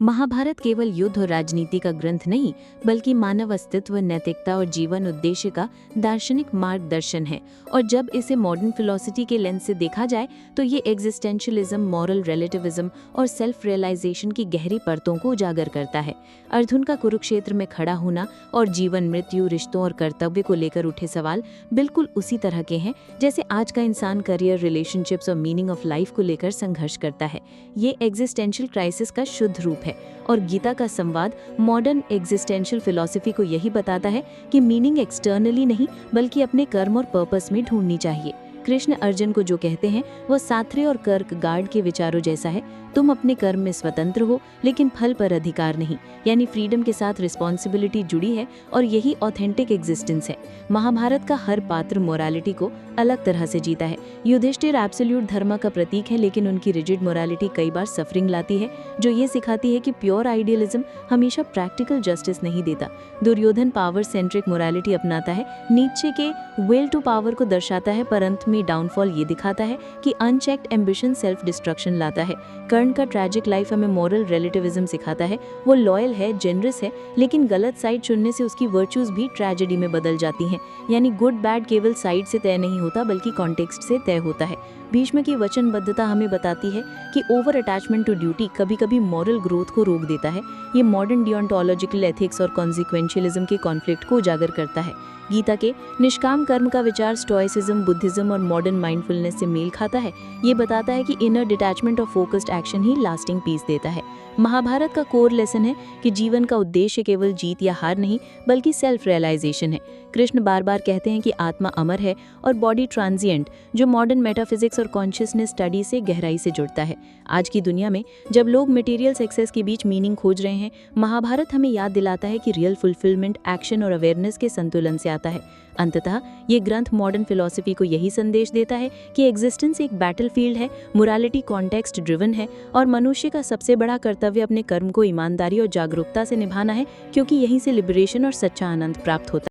महाभारत केवल युद्ध और राजनीति का ग्रंथ नहीं, बल्कि मानव अस्तित्व, नैतिकता और जीवन उद्देश्य का दार्शनिक मार्गदर्शन है। और जब इसे मॉडर्न फिलॉसफी के लेंस से देखा जाए तो ये एग्जिस्टेंशियलिज्म, मॉरल रिलेटिविज्म और सेल्फ रियलाइजेशन की गहरी परतों को उजागर करता है। अर्जुन का कुरुक्षेत्र में खड़ा होना और जीवन, मृत्यु, रिश्तों और कर्तव्य को लेकर उठे सवाल बिल्कुल उसी तरह के हैं जैसे आज का इंसान करियर, रिलेशनशिप्स और मीनिंग ऑफ लाइफ को लेकर संघर्ष करता है। ये एग्जिस्टेंशियल क्राइसिस का शुद्ध रूप है और गीता का संवाद मॉडर्न एग्जिस्टेंशियल फिलॉसफी को यही बताता है कि मीनिंग एक्सटर्नली नहीं बल्कि अपने कर्म और पर्पस में ढूंढनी चाहिए। कृष्ण अर्जुन को जो कहते हैं वो सात्रे और कर्कगार्ड के विचारों जैसा है। तुम अपने कर्म में स्वतंत्र हो लेकिन फल पर अधिकार नहीं, यानी फ्रीडम के साथ रिस्पॉन्सिबिलिटी जुड़ी है और यही ऑथेंटिक एग्जिस्टेंस है। महाभारत का हर पात्र मोरालिटी को अलग तरह से जीता है। युधिष्ठिर एब्सोल्यूट धर्म का प्रतीक है, लेकिन उनकी रिजिड मोरालिटी कई बार सफरिंग लाती है, जो ये सिखाती है कि प्योर आइडियलिज्म हमेशा प्रैक्टिकल जस्टिस नहीं देता। दुर्योधन पावर सेंट्रिक मोरालिटी अपनाता है, नीचे के विल टू पावर को दर्शाता है, पर अंत में डाउनफॉल ये दिखाता है कि अनचेक्ड एम्बिशन सेल्फ डिस्ट्रक्शन लाता है। कर्ण का ट्रैजिक लाइफ हमें मॉरल रिलेटिविज्म सिखाता है। वो लॉयल है, जेनरस है, लेकिन गलत साइड चुनने से उसकी वर्च्यूज भी ट्रेजेडी में बदल जाती हैं। यानी गुड बैड केवल साइड से तय नहीं होता बल्कि कॉन्टेक्स्ट से तय होता है। भीष्म की वचनबद्धता हमें बताती है कि ओवर अटैचमेंट टू ड्यूटी कभी कभी मॉरल ग्रोथ को रोक देता है। ये मॉडर्न डियोंटोलॉजिकल एथिक्स और कॉन्सिक्वेंशियलिज्म के कॉन्फ्लिक्ट को उजागर करता है। गीता के निष्काम कर्म का विचार स्टोइसिज्म, बुद्धिज्म और मॉडर्न माइंडफुलनेस से मेल खाता है। ये बताता है कि इनर डिटैचमेंट और फोकस्ड एक्शन ही लास्टिंग पीस देता है। महाभारत का कोर लेसन है कि जीवन का उद्देश्य केवल जीत या हार नहीं बल्कि सेल्फ रियलाइजेशन है। कृष्ण बार बार कहते हैं कि आत्मा अमर है और बॉडी ट्रांजिएंट, जो मॉडर्न मेटाफिजिक्स और कॉन्शियसनेस स्टडी से गहराई से जुड़ता है। आज की दुनिया में जब लोग मटेरियल सक्सेस के बीच मीनिंग खोज रहे हैं, महाभारत हमें याद दिलाता है कि रियल फुलफिलमेंट एक्शन और अवेयरनेस के संतुलन से आता है। अंततः ये ग्रंथ मॉडर्न फिलॉसफी को यही संदेश देता है कि एग्जिस्टेंस एक बैटलफील्ड है, मोरालिटी कॉन्टेक्स्ट ड्रिवन है और मनुष्य का सबसे बड़ा कर्तव्य अपने कर्म को ईमानदारी और जागरूकता से निभाना है, क्योंकि यहीं से लिबरेशन और सच्चा आनंद प्राप्त होता है।